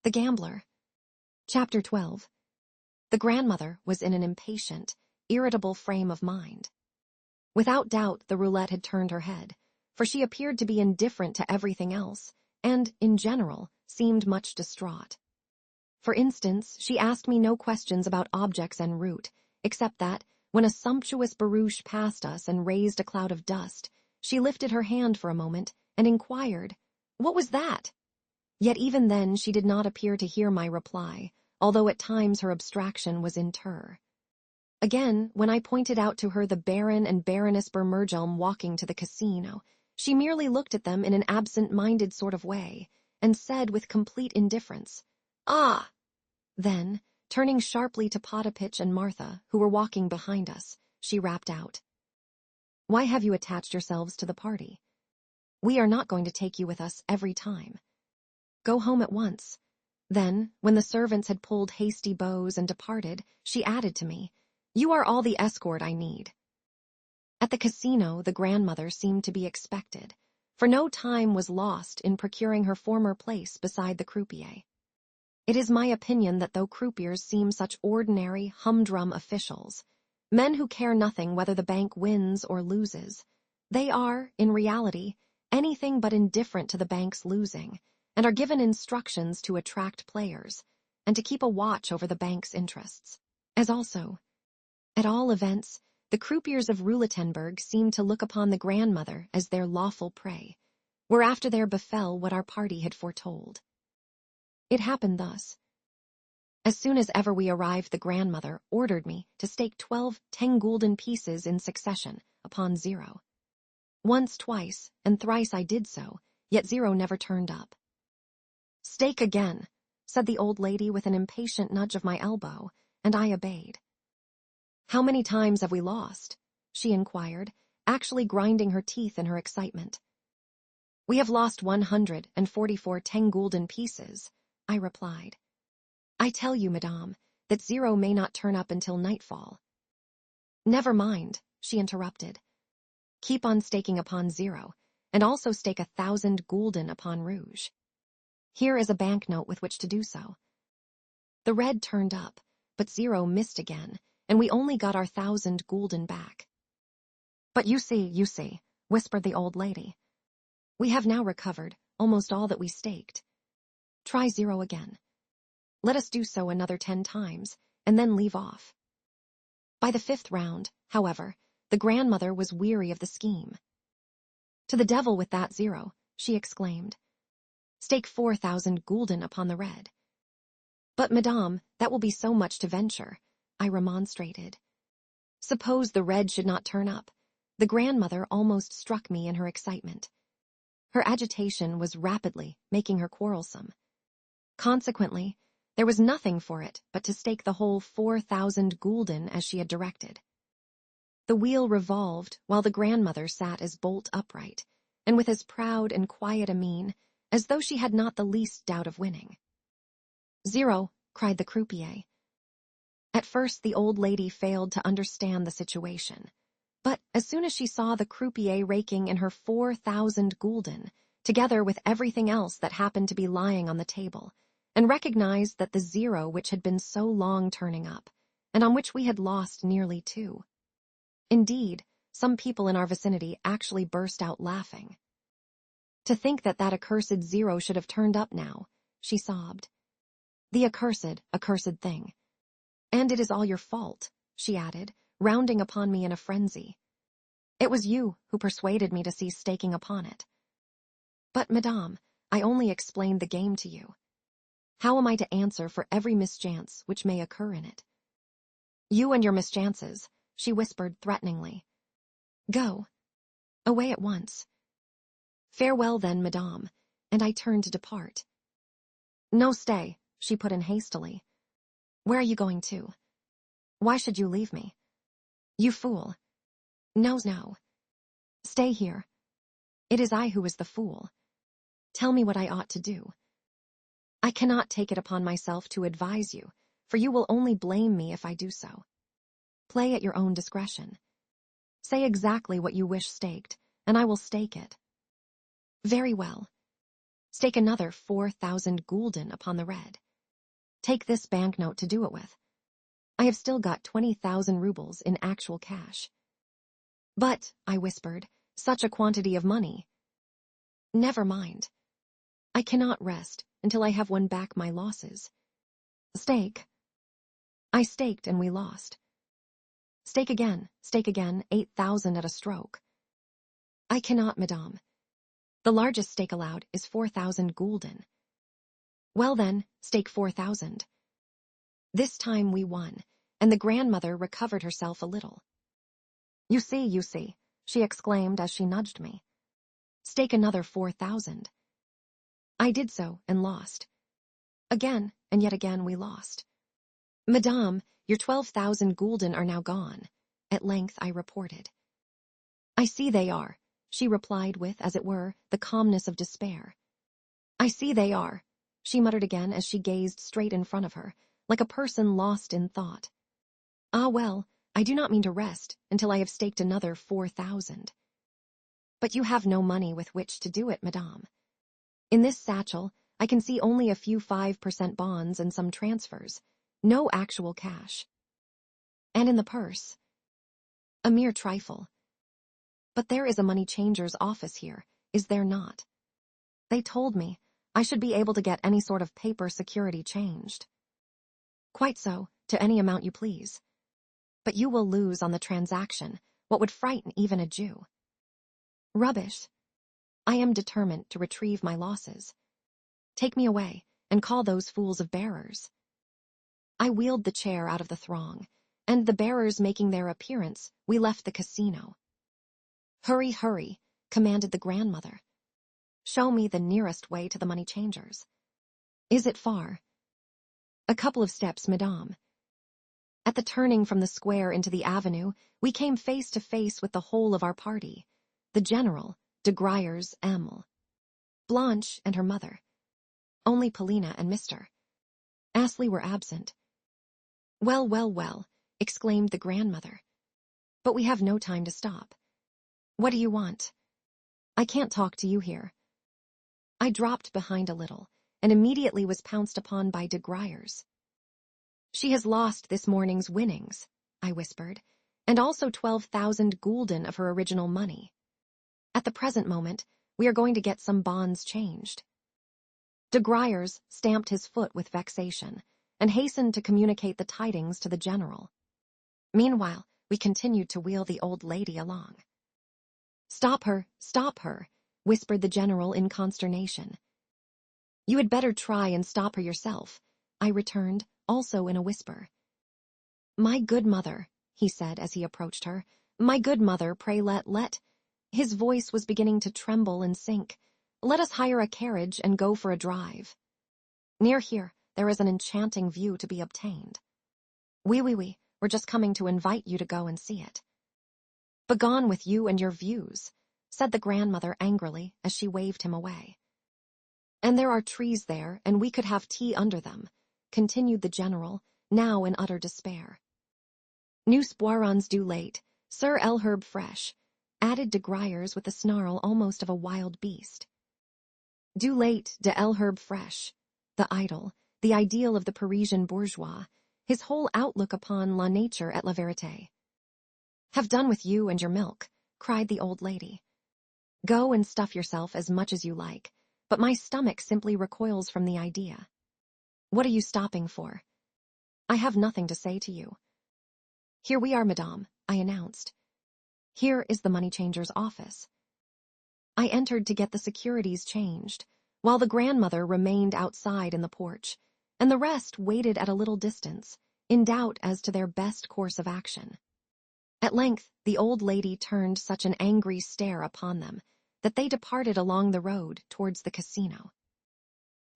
The Gambler. Chapter 12. The grandmother was in an impatient, irritable frame of mind. Without doubt, the roulette had turned her head, for she appeared to be indifferent to everything else, and, in general, seemed much distraught. For instance, she asked me no questions about objects en route, except that, when a sumptuous barouche passed us and raised a cloud of dust, she lifted her hand for a moment and inquired, "What was that?" Yet even then she did not appear to hear my reply, although at times her abstraction was inter. Again, when I pointed out to her the Baron and Baroness Bermergelm walking to the casino, she merely looked at them in an absent-minded sort of way, and said with complete indifference, "Ah!" Then, turning sharply to Potapitch and Martha, who were walking behind us, she rapped out, "Why have you attached yourselves to the party? We are not going to take you with us every time. Go home at once." Then, when the servants had pulled hasty bows and departed, she added to me, "You are all the escort I need." At the casino, the grandmother seemed to be expected, for no time was lost in procuring her former place beside the croupier. It is my opinion that though croupiers seem such ordinary, humdrum officials, men who care nothing whether the bank wins or loses, they are, in reality, anything but indifferent to the bank's losing, and are given instructions to attract players, and to keep a watch over the bank's interests. As also, at all events, the croupiers of Roulettenberg seemed to look upon the grandmother as their lawful prey, whereafter there befell what our party had foretold. It happened thus. As soon as ever we arrived, the grandmother ordered me to stake 12 10-gulden pieces in succession upon 0. Once, twice, and thrice I did so, yet 0 never turned up. "Stake again," said the old lady with an impatient nudge of my elbow, and I obeyed. "How many times have we lost?" she inquired, actually grinding her teeth in her excitement. "We have lost 144 10-gulden pieces," I replied. "I tell you, madame, that 0 may not turn up until nightfall." "Never mind," she interrupted. "Keep on staking upon 0, and also stake 1,000 gulden upon rouge. Here is a banknote with which to do so." The red turned up, but 0 missed again, and we only got our 1,000 gulden back. "But you see," whispered the old lady. "We have now recovered almost all that we staked. Try 0 again. Let us do so another 10 times, and then leave off." By the 5th round, however, the grandmother was weary of the scheme. "To the devil with that 0, she exclaimed. "Stake 4,000 gulden upon the red." "But, madame, that will be so much to venture," I remonstrated. "Suppose the red should not turn up?" The grandmother almost struck me in her excitement. Her agitation was rapidly making her quarrelsome. Consequently, there was nothing for it but to stake the whole 4,000 gulden as she had directed. The wheel revolved while the grandmother sat as bolt upright, and with as proud and quiet a mien as though she had not the least doubt of winning. 0, cried the croupier. At first the old lady failed to understand the situation, but as soon as she saw the croupier raking in her 4,000 gulden, together with everything else that happened to be lying on the table, and recognized that the 0 which had been so long turning up, and on which we had lost nearly 2. Indeed, some people in our vicinity actually burst out laughing. "To think that that accursed 0 should have turned up now," she sobbed. "The accursed thing. And it is all your fault," she added, rounding upon me in a frenzy. "It was you who persuaded me to cease staking upon it." "But, madame, I only explained the game to you. How am I to answer for every mischance which may occur in it?" "You and your mischances," she whispered threateningly. "Go. Away at once." "Farewell then, madame," and I turned to depart. "No, stay," she put in hastily. "Where are you going to? Why should you leave me? You fool. No. Stay here. It is I who is the fool. Tell me what I ought to do." "I cannot take it upon myself to advise you, for you will only blame me if I do so. Play at your own discretion. Say exactly what you wish staked, and I will stake it." "Very well. Stake another 4,000 gulden upon the red. Take this banknote to do it with. I have still got 20,000 rubles in actual cash. But, I whispered, such a quantity of money. Never mind. I cannot rest until I have won back my losses. Stake. I staked and we lost. Stake again, 8,000 at a stroke. I cannot, madame. The largest stake allowed is 4,000 gulden. Well then, stake 4,000. This time we won, and the grandmother recovered herself a little. You see, she exclaimed as she nudged me. Stake another 4,000. I did so and lost. Again, and yet again we lost. Madame, your 12,000 gulden are now gone, at length I reported. I see they are, she replied with, as it were, the calmness of despair. I see they are, she muttered again as she gazed straight in front of her, like a person lost in thought. Ah well, I do not mean to rest until I have staked another 4,000. But you have no money with which to do it, madame. In this satchel, I can see only a few 5% bonds and some transfers, no actual cash. And in the purse, a mere trifle. But there is a money changer's office here, is there not? They told me I should be able to get any sort of paper security changed. Quite so, to any amount you please. But you will lose on the transaction what would frighten even a Jew. Rubbish. I am determined to retrieve my losses. Take me away and call those fools of bearers. I wheeled the chair out of the throng, and the bearers making their appearance, we left the casino. Hurry, hurry, commanded the grandmother. Show me the nearest way to the money changers. Is it far? A couple of steps, madame. At the turning from the square into the avenue, we came face to face with the whole of our party, the general, de Gruyers, Emil, Blanche and her mother. Only Polina and Mr. Astley were absent. Well, well, well, exclaimed the grandmother. But we have no time to stop. What do you want? I can't talk to you here. I dropped behind a little, and immediately was pounced upon by de Gruyers. She has lost this morning's winnings, I whispered, and also 12,000 gulden of her original money. At the present moment, we are going to get some bonds changed. De Gruyers stamped his foot with vexation, and hastened to communicate the tidings to the general. Meanwhile, we continued to wheel the old lady along. Stop her, whispered the general in consternation. You had better try and stop her yourself, I returned, also in a whisper. My good mother, he said as he approached her, my good mother, pray let. His voice was beginning to tremble and sink. Let us hire a carriage and go for a drive. Near here, there is an enchanting view to be obtained. Oui, we're just coming to invite you to go and see it. Begone with you and your views, said the grandmother angrily as she waved him away. And there are trees there, and we could have tea under them, continued the general, now in utter despair. Nous boirons du lait, Sir Elherbe fresh, added de Gruyers with the snarl almost of a wild beast. Du lait de Elherbe fresh, the idol, the ideal of the Parisian bourgeois, his whole outlook upon la nature et la vérité. Have done with you and your milk, cried the old lady. Go and stuff yourself as much as you like, but my stomach simply recoils from the idea. What are you stopping for? I have nothing to say to you. Here we are, madame, I announced. Here is the money changer's office. I entered to get the securities changed, while the grandmother remained outside in the porch, and the rest waited at a little distance, in doubt as to their best course of action. At length, the old lady turned such an angry stare upon them that they departed along the road towards the casino.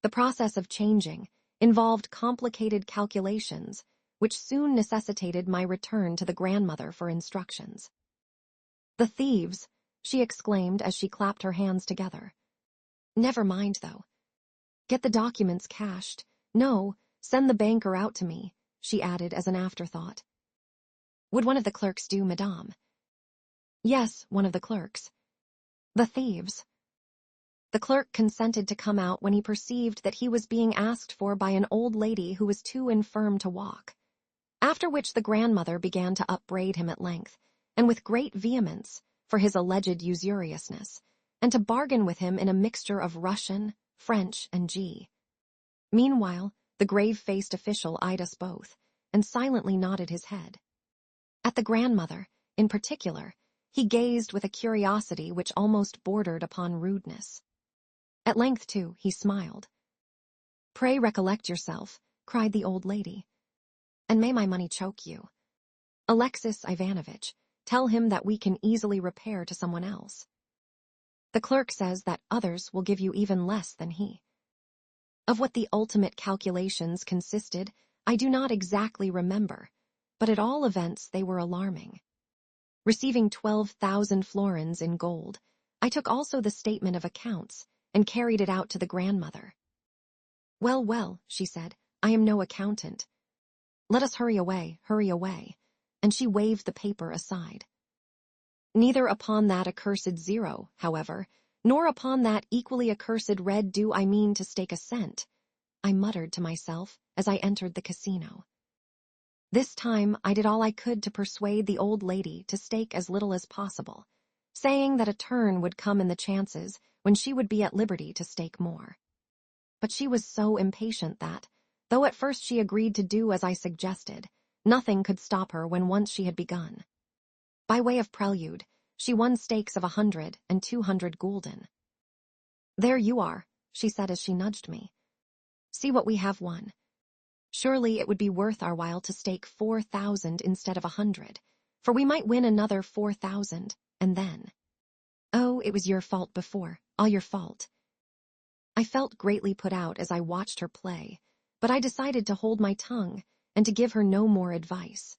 The process of changing involved complicated calculations, which soon necessitated my return to the grandmother for instructions. The thieves, she exclaimed as she clapped her hands together. Never mind, though. Get the documents cashed. No, send the banker out to me, she added as an afterthought. Would one of the clerks do, madame? Yes, one of the clerks. The thieves. The clerk consented to come out when he perceived that he was being asked for by an old lady who was too infirm to walk. After which the grandmother began to upbraid him at length, and with great vehemence, for his alleged usuriousness, and to bargain with him in a mixture of Russian, French, and G. Meanwhile, the grave-faced official eyed us both, and silently nodded his head. At the grandmother, in particular, he gazed with a curiosity which almost bordered upon rudeness. At length, too, he smiled. "Pray recollect yourself," cried the old lady, "and may my money choke you. Alexis Ivanovitch, tell him that we can easily repair to someone else. The clerk says that others will give you even less than he." Of what the ultimate calculations consisted, I do not exactly remember, but at all events they were alarming. Receiving 12,000 florins in gold, I took also the statement of accounts and carried it out to the grandmother. "Well, well," she said, "I am no accountant. Let us hurry away," and she waved the paper aside. Neither upon that accursed zero, however, nor upon that equally accursed red do I mean to stake a cent, I muttered to myself as I entered the casino. This time I did all I could to persuade the old lady to stake as little as possible, saying that a turn would come in the chances when she would be at liberty to stake more. But she was so impatient that, though at first she agreed to do as I suggested, nothing could stop her when once she had begun. By way of prelude, she won stakes of 100 and 200 gulden. "There you are," she said as she nudged me. "See what we have won. Surely it would be worth our while to stake 4,000 instead of 100, for we might win another 4,000, and then—" "Oh, it was your fault before, all your fault." I felt greatly put out as I watched her play, but I decided to hold my tongue and to give her no more advice.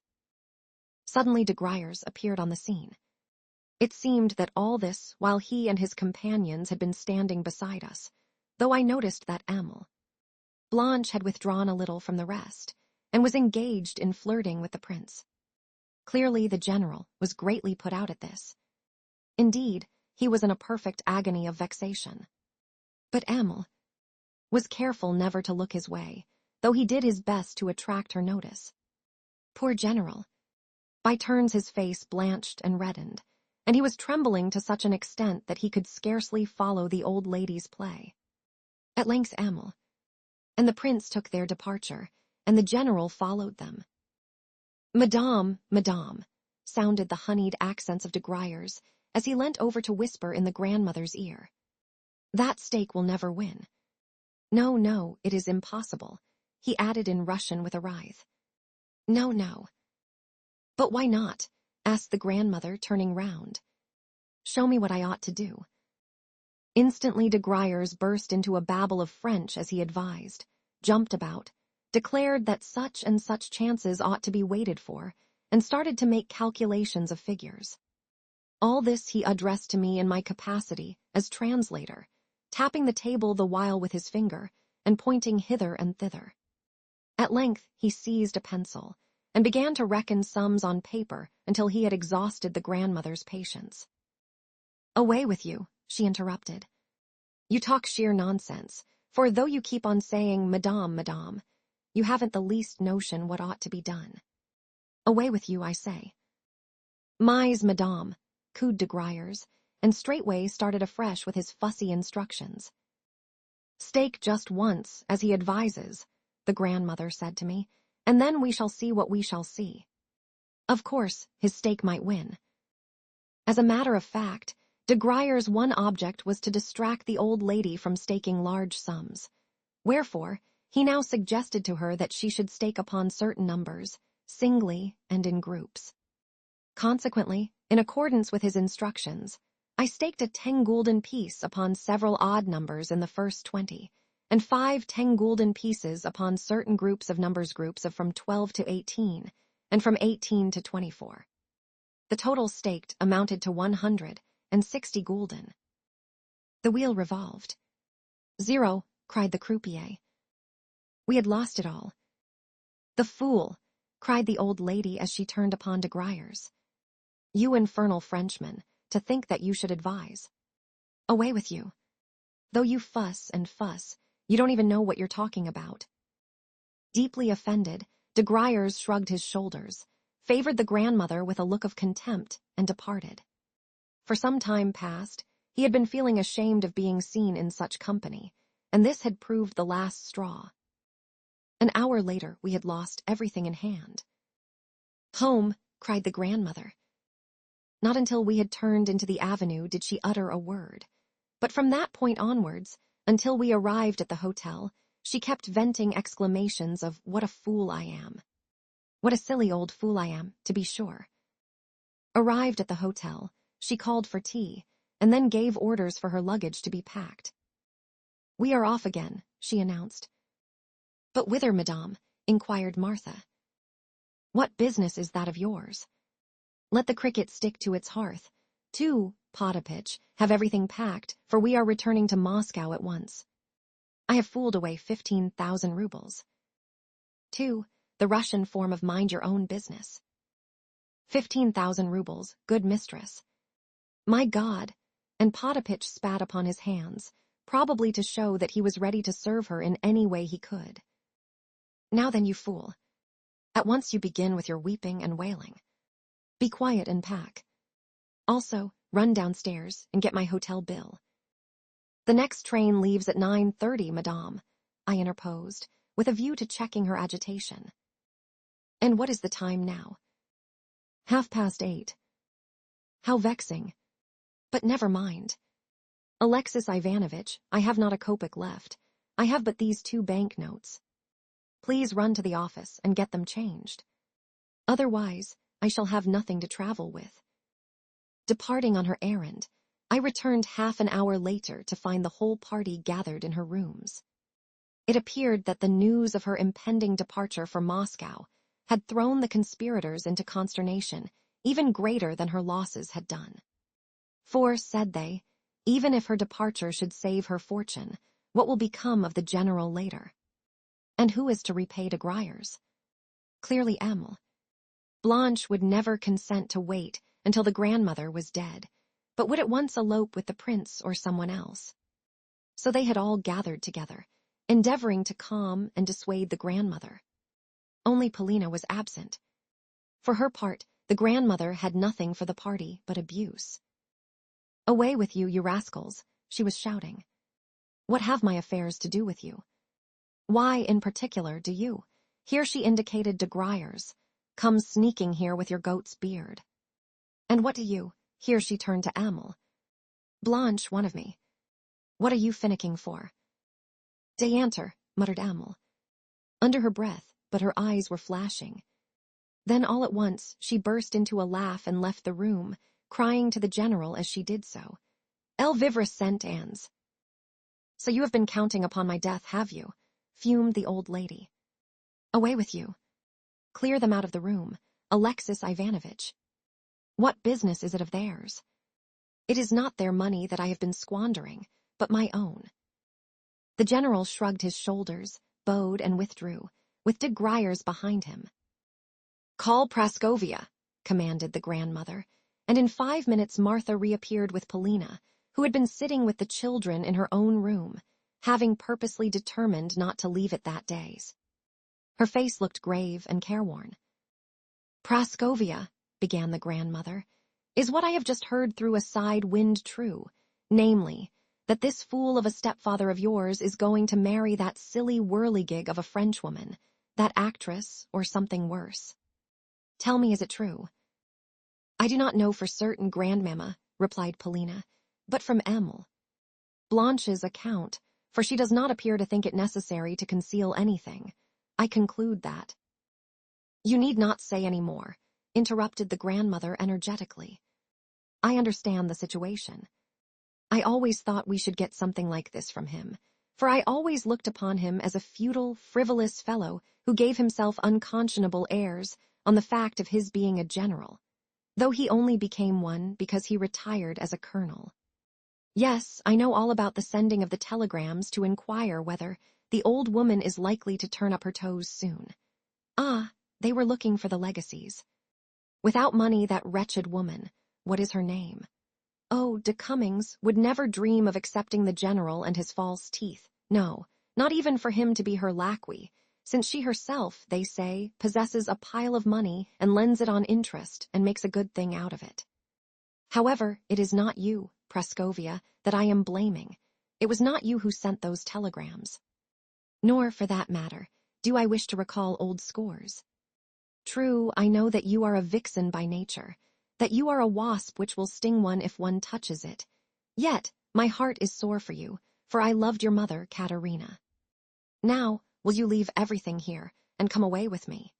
Suddenly de Gruyers appeared on the scene. It seemed that all this while he and his companions had been standing beside us, though I noticed that Blanche had withdrawn a little from the rest, and was engaged in flirting with the prince. Clearly the general was greatly put out at this. Indeed, he was in a perfect agony of vexation. But Emil was careful never to look his way, though he did his best to attract her notice. Poor general! By turns his face blanched and reddened, and he was trembling to such an extent that he could scarcely follow the old lady's play. At length Emil and the prince took their departure, and the general followed them. "Madame, madame," sounded the honeyed accents of de Gruyers as he leant over to whisper in the grandmother's ear. "That stake will never win. No, no, it is impossible," he added in Russian with a writhe. "No, no." "But why not?" asked the grandmother, turning round. "Show me what I ought to do." Instantly de Gruyers burst into a babble of French as he advised, jumped about, declared that such and such chances ought to be waited for, and started to make calculations of figures. All this he addressed to me in my capacity as translator, tapping the table the while with his finger, and pointing hither and thither. At length he seized a pencil, and began to reckon sums on paper until he had exhausted the grandmother's patience. "Away with you," she interrupted. "You talk sheer nonsense, for though you keep on saying, 'Madame, madame,' you haven't the least notion what ought to be done. Away with you, I say." "Mais, madame," cooed de Gruyers, and straightway started afresh with his fussy instructions. "Stake just once, as he advises," the grandmother said to me, "and then we shall see what we shall see." Of course, his stake might win. As a matter of fact, de Gruyers' one object was to distract the old lady from staking large sums. Wherefore, he now suggested to her that she should stake upon certain numbers, singly and in groups. Consequently, in accordance with his instructions, I staked a 10 gulden piece upon several odd numbers in the first 20, and 5 10-gulden pieces upon certain groups of from 12 to 18, and from 18 to 24. The total staked amounted to 160 gulden. The wheel revolved. "Zero," cried the croupier. We had lost it all. "The fool!" cried the old lady as she turned upon de Gruyers. "You infernal Frenchman, to think that you should advise. Away with you." Though you fuss and fuss, you don't even know what you're talking about. Deeply offended, de Gruyers shrugged his shoulders, favored the grandmother with a look of contempt, and departed. For some time past, he had been feeling ashamed of being seen in such company, and this had proved the last straw. An hour later, we had lost everything in hand. "Home!" cried the grandmother. Not until we had turned into the avenue did she utter a word, but from that point onwards, until we arrived at the hotel, she kept venting exclamations of "what a fool I am." What a silly old fool I am, to be sure. Arrived at the hotel, she called for tea, and then gave orders for her luggage to be packed. "We are off again," she announced. "But whither, madame?" inquired Martha. "What business is that of yours? Let the cricket stick to its hearth. To Potapitch, have everything packed, for we are returning to Moscow at once. I have fooled away 15,000 rubles. 2. The Russian form of mind your own business. 15,000 rubles, good mistress. My God!" And Potapitch spat upon his hands, probably to show that he was ready to serve her in any way he could. "Now then, you fool. At once you begin with your weeping and wailing. Be quiet and pack. Also, run downstairs and get my hotel bill." "The next train leaves at 9:30, madame," I interposed, with a view to checking her agitation. "And what is the time now?" 8:30. "How vexing. But never mind. Alexis Ivanovitch, I have not a kopeck left. I have but these 2 banknotes. Please run to the office and get them changed. Otherwise, I shall have nothing to travel with." Departing on her errand, I returned half an hour later to find the whole party gathered in her rooms. It appeared that the news of her impending departure for Moscow had thrown the conspirators into consternation even greater than her losses had done. For, said they, even if her departure should save her fortune, what will become of the general later? And who is to repay de Gruyers? Clearly Emil. Blanche would never consent to wait until the grandmother was dead, but would at once elope with the prince or someone else. So they had all gathered together, endeavoring to calm and dissuade the grandmother. Only Polina was absent. For her part, the grandmother had nothing for the party but abuse. "Away with you, you rascals," she was shouting. "What have my affairs to do with you? Why, in particular, do you," here she indicated de Gruyers, "come sneaking here with your goat's beard? And what do you," here she turned to Emil. "Blanche, one of me. What are you finicking for?" "Deanter," muttered Emil, under her breath, but her eyes were flashing. Then all at once she burst into a laugh and left the room, crying to the general as she did so, "El vivre cent ans." "So you have been counting upon my death, have you?" fumed the old lady. "Away with you. Clear them out of the room, Alexis Ivanovitch. What business is it of theirs? It is not their money that I have been squandering, but my own." The general shrugged his shoulders, bowed, and withdrew, with de Gruyers behind him. "Call Praskovia," commanded the grandmother, and in 5 minutes Martha reappeared with Polina, who had been sitting with the children in her own room, having purposely determined not to leave it that day. Her face looked grave and careworn. "Praskovia," began the grandmother, "is what I have just heard through a side wind true, namely, that this fool of a stepfather of yours is going to marry that silly whirligig of a Frenchwoman, that actress, or something worse. Tell me, is it true?" "I do not know for certain, grandmamma," replied Polina, "but from Emil. Blanche's account, for she does not appear to think it necessary to conceal anything. I conclude that—" "You need not say any more," interrupted the grandmother energetically. "I understand the situation. I always thought we should get something like this from him, for I always looked upon him as a futile, frivolous fellow who gave himself unconscionable airs on the fact of his being a general, though he only became one because he retired as a colonel. Yes, I know all about the sending of the telegrams to inquire whether the old woman is likely to turn up her toes soon. Ah, they were looking for the legacies. Without money, that wretched woman, what is her name? Oh, de Cummings would never dream of accepting the general and his false teeth. No, not even for him to be her lackey, since she herself, they say, possesses a pile of money and lends it on interest and makes a good thing out of it. However, it is not you, Praskovia, that I am blaming. It was not you who sent those telegrams. Nor, for that matter, do I wish to recall old scores. True, I know that you are a vixen by nature, that you are a wasp which will sting one if one touches it. Yet, my heart is sore for you, for I loved your mother, Katerina. Now, will you leave everything here and come away with me?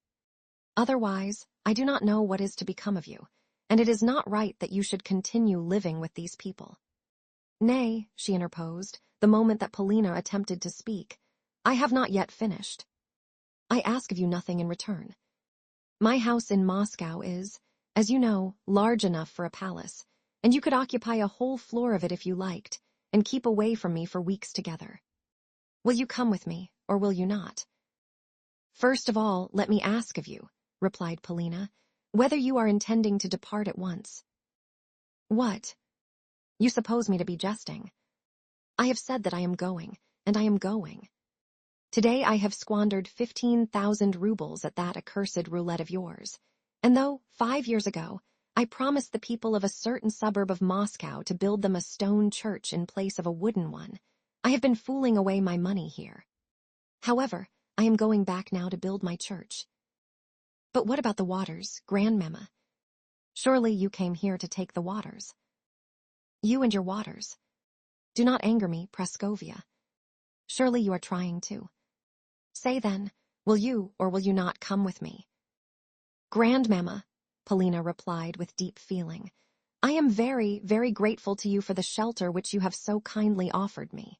Otherwise, I do not know what is to become of you, and it is not right that you should continue living with these people. Nay, she interposed, the moment that Polina attempted to speak, I have not yet finished. I ask of you nothing in return. My house in Moscow is, as you know, large enough for a palace, and you could occupy a whole floor of it if you liked, and keep away from me for weeks together. Will you come with me, or will you not? First of all, let me ask of you, replied Polina, whether you are intending to depart at once. What? You suppose me to be jesting. I have said that I am going, and I am going. Today I have squandered 15,000 rubles at that accursed roulette of yours, and though, 5 years ago, I promised the people of a certain suburb of Moscow to build them a stone church in place of a wooden one, I have been fooling away my money here. However, I am going back now to build my church. But what about the waters, grandmamma? Surely you came here to take the waters. You and your waters. Do not anger me, Praskovia. Surely you are trying to. Say then, will you or will you not come with me? Grandmamma, Polina replied with deep feeling, I am very, very grateful to you for the shelter which you have so kindly offered me.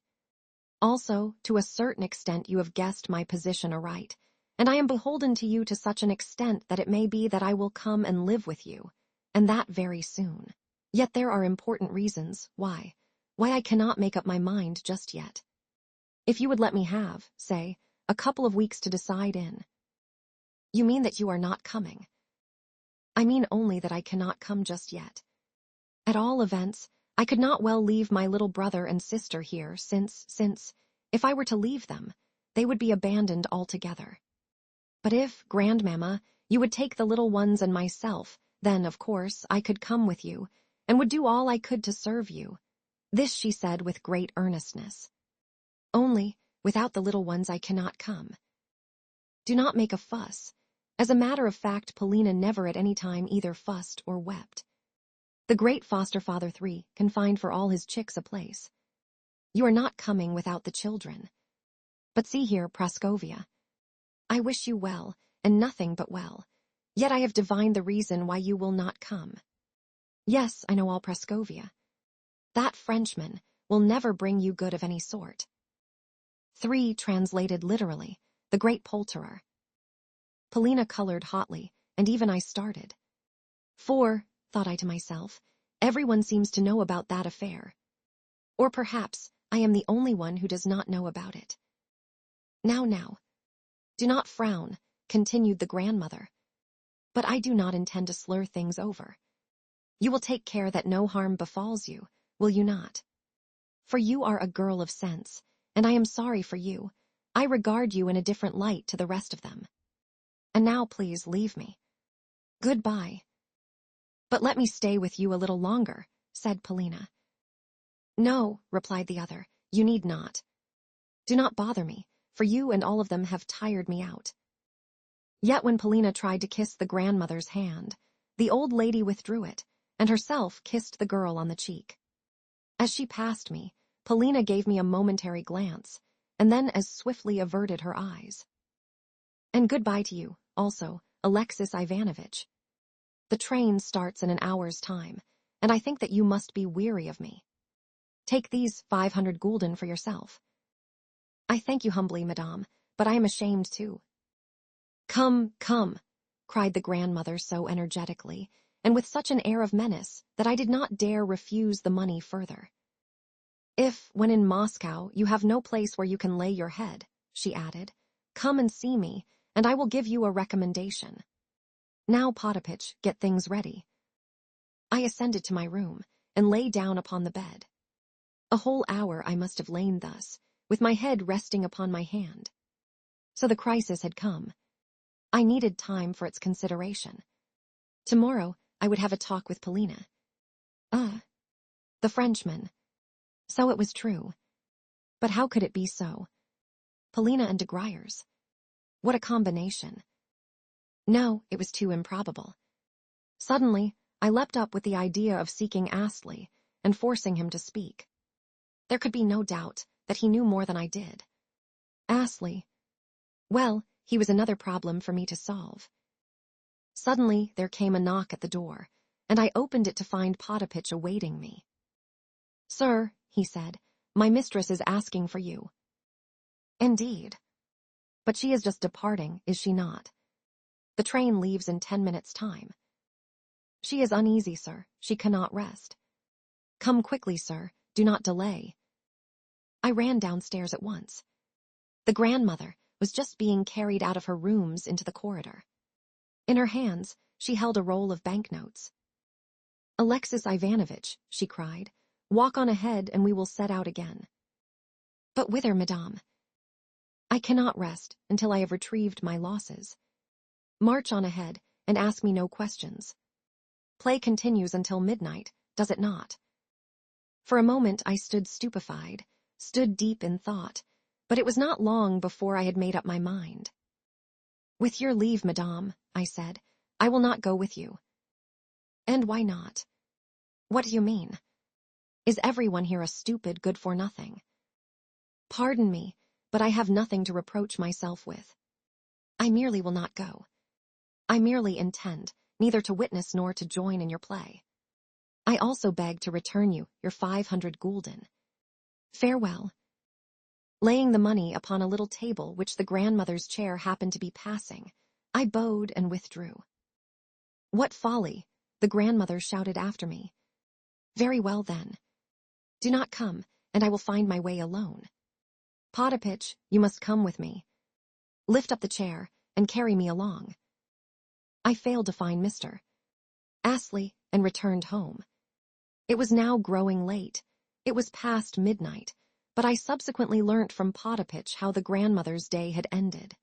Also, to a certain extent you have guessed my position aright, and I am beholden to you to such an extent that it may be that I will come and live with you, and that very soon. Yet there are important reasons why I cannot make up my mind just yet. If you would let me have, say, a couple of weeks to decide in. You mean that you are not coming? I mean only that I cannot come just yet. At all events, I could not well leave my little brother and sister here since, if I were to leave them, they would be abandoned altogether. But if, grandmamma, you would take the little ones and myself, then, of course, I could come with you, and would do all I could to serve you. This she said with great earnestness. Only, without the little ones I cannot come. Do not make a fuss. As a matter of fact, Polina never at any time either fussed or wept. The great foster father 3 can find for all his chicks a place. You are not coming without the children. But see here, Praskovia. I wish you well, and nothing but well. Yet I have divined the reason why you will not come. Yes, I know all, Praskovia. That Frenchman will never bring you good of any sort. 3 translated literally, the great poulterer. Polina colored hotly, and even I started. 4, thought I to myself, everyone seems to know about that affair. Or perhaps I am the only one who does not know about it. Now. Do not frown, continued the grandmother. But I do not intend to slur things over. You will take care that no harm befalls you, will you not? For you are a girl of sense, and I am sorry for you. I regard you in a different light to the rest of them. And now please leave me. Goodbye. But let me stay with you a little longer, said Polina. No, replied the other, you need not. Do not bother me, for you and all of them have tired me out. Yet when Polina tried to kiss the grandmother's hand, the old lady withdrew it, and herself kissed the girl on the cheek. As she passed me, Polina gave me a momentary glance, and then as swiftly averted her eyes. And goodbye to you, also, Alexis Ivanovitch. The train starts in an hour's time, and I think that you must be weary of me. Take these 500 gulden for yourself. I thank you humbly, madame, but I am ashamed too. Come, cried the grandmother so energetically, and with such an air of menace that I did not dare refuse the money further. If, when in Moscow, you have no place where you can lay your head, she added, come and see me, and I will give you a recommendation. Now, Potapitch, get things ready. I ascended to my room, and lay down upon the bed. A whole hour I must have lain thus, with my head resting upon my hand. So the crisis had come. I needed time for its consideration. Tomorrow I would have a talk with Polina. The Frenchman. So it was true. But how could it be so? Polina and de Gruyers. What a combination. No, it was too improbable. Suddenly, I leapt up with the idea of seeking Astley and forcing him to speak. There could be no doubt that he knew more than I did. Astley. Well, he was another problem for me to solve. Suddenly, there came a knock at the door, and I opened it to find Potapitch awaiting me. "Sir," he said, "my mistress is asking for you." "Indeed. But she is just departing, is she not? The train leaves in 10 minutes' time." "She is uneasy, sir. She cannot rest." "Come quickly, sir. Do not delay." I ran downstairs at once. The grandmother was just being carried out of her rooms into the corridor. In her hands, she held a roll of banknotes. "Alexis Ivanovitch," she cried, "walk on ahead and we will set out again." "But whither, madame?" "I cannot rest until I have retrieved my losses. March on ahead and ask me no questions. Play continues until midnight, does it not?" For a moment I stood stupefied, stood deep in thought, but it was not long before I had made up my mind. "With your leave, madame," I said, "I will not go with you." "And why not?" "What do you mean? Is everyone here a stupid good-for-nothing?" "Pardon me, but I have nothing to reproach myself with. I merely will not go. I merely intend neither to witness nor to join in your play. I also beg to return you your 500 gulden. Farewell." Laying the money upon a little table which the grandmother's chair happened to be passing, I bowed and withdrew. "What folly!" the grandmother shouted after me. "Very well, then. Do not come, and I will find my way alone. Potapitch, you must come with me. Lift up the chair and carry me along." I failed to find Mr. Astley and returned home. It was now growing late. It was past midnight, but I subsequently learnt from Potapitch how the grandmother's day had ended.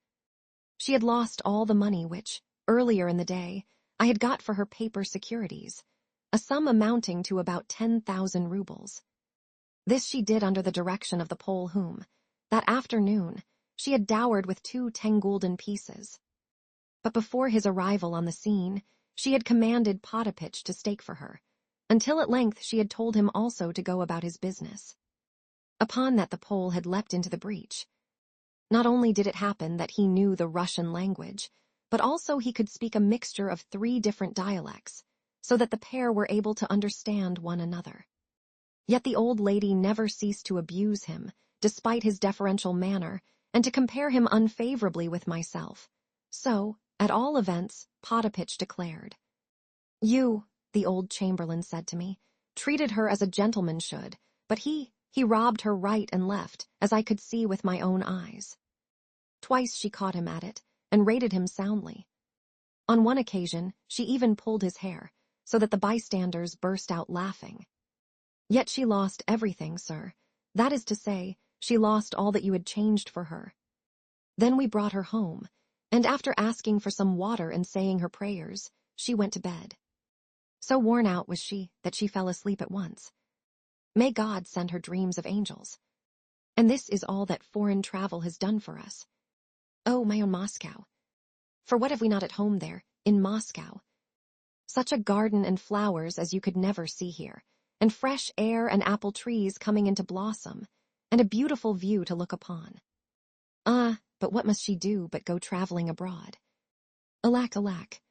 She had lost all the money which, earlier in the day, I had got for her paper securities, a sum amounting to about 10,000 rubles. This she did under the direction of the Pole whom, that afternoon, she had dowered with 2 10-gulden pieces. But before his arrival on the scene, she had commanded Potapitch to stake for her, until at length she had told him also to go about his business. Upon that the Pole had leapt into the breach. Not only did it happen that he knew the Russian language, but also he could speak a mixture of 3 different dialects, so that the pair were able to understand one another. Yet the old lady never ceased to abuse him, despite his deferential manner, and to compare him unfavorably with myself. So, at all events, Potapitch declared. "You," the old chamberlain said to me, "treated her as a gentleman should, but he robbed her right and left, as I could see with my own eyes." Twice she caught him at it, and rated him soundly. On one occasion, she even pulled his hair, so that the bystanders burst out laughing. "Yet she lost everything, sir. That is to say, she lost all that you had changed for her." Then we brought her home, and after asking for some water and saying her prayers, she went to bed. So worn out was she that she fell asleep at once. May God send her dreams of angels. And this is all that foreign travel has done for us. Oh, my own Moscow. For what have we not at home there, in Moscow? Such a garden and flowers as you could never see here, and fresh air and apple trees coming into blossom, and a beautiful view to look upon. But what must she do but go traveling abroad? Alack, alack,